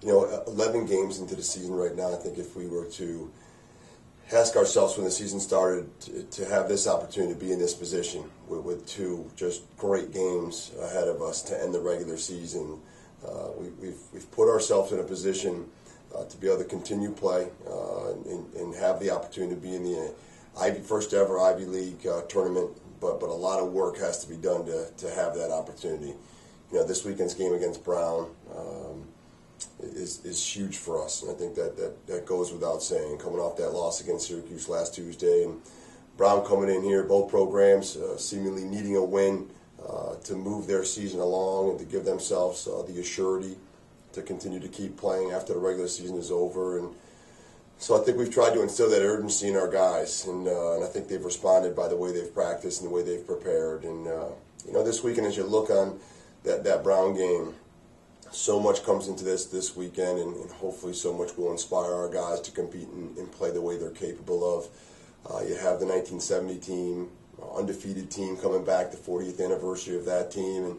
11 games into the season right now. I think if we were to ask ourselves when the season started to have this opportunity to be in this position with two just great games ahead of us to end the regular season, we've put ourselves in a position to be able to continue play and have the opportunity to be in the first ever Ivy League tournament. But a lot of work has to be done to have that opportunity. This weekend's game against Brown is huge for us, and I think that goes without saying. Coming off that loss against Syracuse last Tuesday, and Brown coming in here, both programs seemingly needing a win to move their season along and to give themselves the assurity to continue to keep playing after the regular season is over. And so I think we've tried to instill that urgency in our guys, and I think they've responded by the way they've practiced and the way they've prepared. And this weekend, as you look on that Brown game, so much comes into this weekend, and hopefully so much will inspire our guys to compete and play the way they're capable of. You have the 1970 team, undefeated team coming back, the 40th anniversary of that team, and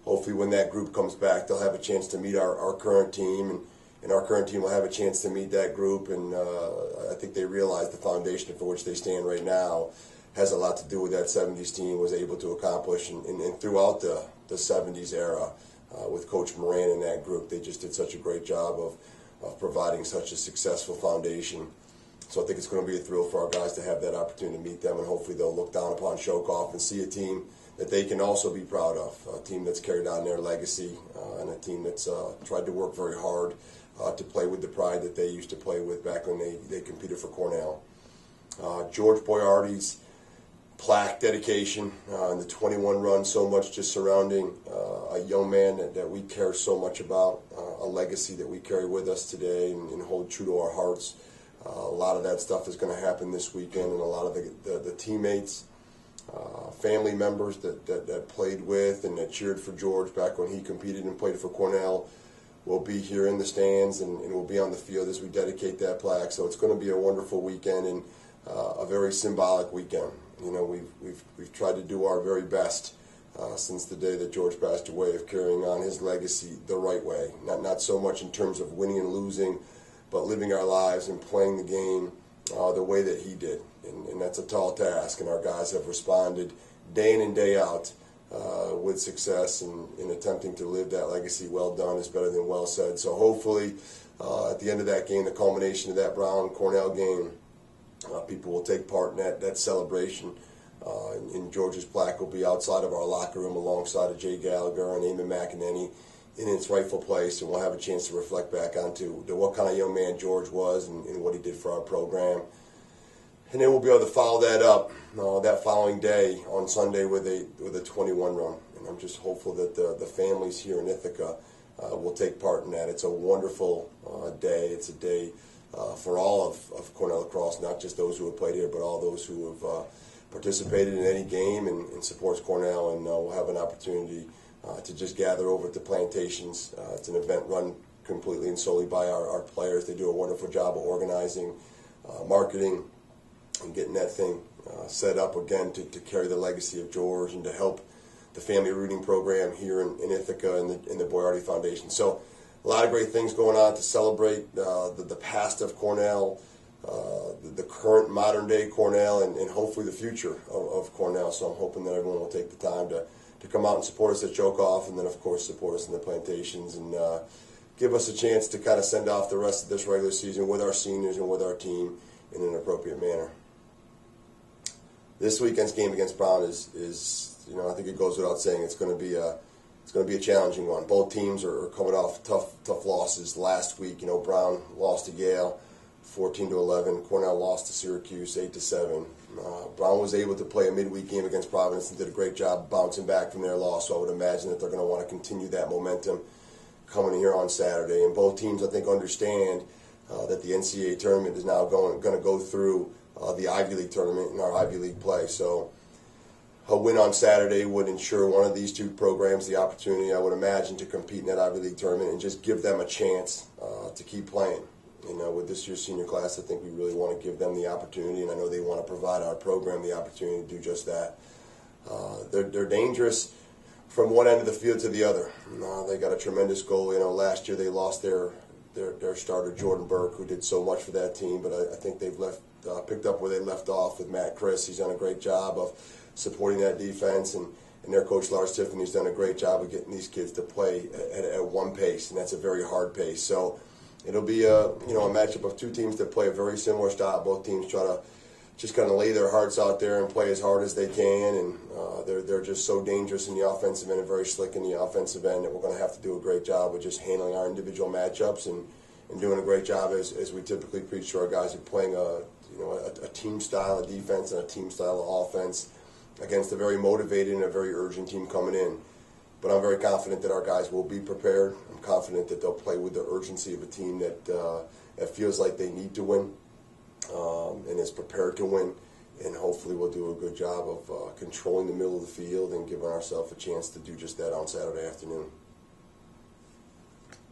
hopefully when that group comes back, they'll have a chance to meet our current team, and our current team will have a chance to meet that group. And I think they realize the foundation for which they stand right now has a lot to do with that 70s team was able to accomplish, and throughout the 70s era. With Coach Moran and that group, they just did such a great job of providing such a successful foundation. So I think it's going to be a thrill for our guys to have that opportunity to meet them, and hopefully they'll look down upon Shokoff and see a team that they can also be proud of, a team that's carried on their legacy, and a team that's tried to work very hard to play with the pride that they used to play with back when they competed for Cornell. George Boyardi's plaque dedication and the 21 run, so much just surrounding a young man that we care so much about, a legacy that we carry with us today and hold true to our hearts. A lot of that stuff is going to happen this weekend, and a lot of the teammates, family members that played with and that cheered for George back when he competed and played for Cornell will be here in the stands and will be on the field as we dedicate that plaque. So it's going to be a wonderful weekend and a very symbolic weekend. We've tried to do our very best since the day that George passed away of carrying on his legacy the right way. Not so much in terms of winning and losing, but living our lives and playing the game the way that he did. And that's a tall task, and our guys have responded day in and day out with success in attempting to live that legacy. Well done is better than well said. So hopefully at the end of that game, the culmination of that Brown-Cornell game, people will take part in that celebration. And George's plaque will be outside of our locker room alongside of Jay Gallagher and Eamon McEnany in its rightful place, and we'll have a chance to reflect back onto what kind of young man George was and what he did for our program. And then we'll be able to follow that up that following day on Sunday with a 21 run. And I'm just hopeful that the families here in Ithaca will take part in that. It's a wonderful day. It's a day for all of Cornell Lacrosse, not just those who have played here, but all those who have participated in any game and supports Cornell, and we'll have an opportunity to just gather over at the plantations. It's an event run completely and solely by our players. They do a wonderful job of organizing, marketing, and getting that thing set up again to carry the legacy of George and to help the family rooting program here in Ithaca and in the Boyardi Foundation. So a lot of great things going on to celebrate the past of Cornell, the current modern day Cornell, and hopefully the future of Cornell. So I'm hoping that everyone will take the time to come out and support us at Jokoff, and then of course support us in the plantations, and give us a chance to kind of send off the rest of this regular season with our seniors and with our team in an appropriate manner. This weekend's game against Brown is I think it goes without saying it's going to be a challenging one. Both teams are coming off tough losses last week. Brown lost to Yale 14-11. Cornell lost to Syracuse 8-7. Brown was able to play a midweek game against Providence and did a great job bouncing back from their loss. So I would imagine that they're going to want to continue that momentum coming here on Saturday. And both teams, I think, understand that the NCAA tournament is now going to go through the Ivy League tournament and our Ivy League play. So a win on Saturday would ensure one of these two programs the opportunity, I would imagine, to compete in that Ivy League tournament and just give them a chance to keep playing. With this year's senior class, I think we really want to give them the opportunity, and I know they want to provide our program the opportunity to do just that. They're dangerous from one end of the field to the other. They got a tremendous goal. Last year they lost their their starter Jordan Burke, who did so much for that team. But I think they've picked up where they left off with Matt Chris. He's done a great job of supporting that defense, and their coach Lars Tiffany's done a great job of getting these kids to play at one pace, and that's a very hard pace. So it'll be a matchup of two teams that play a very similar style. Both teams try to just kind of lay their hearts out there and play as hard as they can, and they're just so dangerous in the offensive end and very slick in the offensive end that we're going to have to do a great job of just handling our individual matchups and doing a great job as we typically preach to our guys of playing a team style of defense and a team style of offense against a very motivated and a very urgent team coming in. But I'm very confident that our guys will be prepared. I'm confident that they'll play with the urgency of a team that feels like they need to win and is prepared to win. And hopefully we'll do a good job of controlling the middle of the field and giving ourselves a chance to do just that on Saturday afternoon.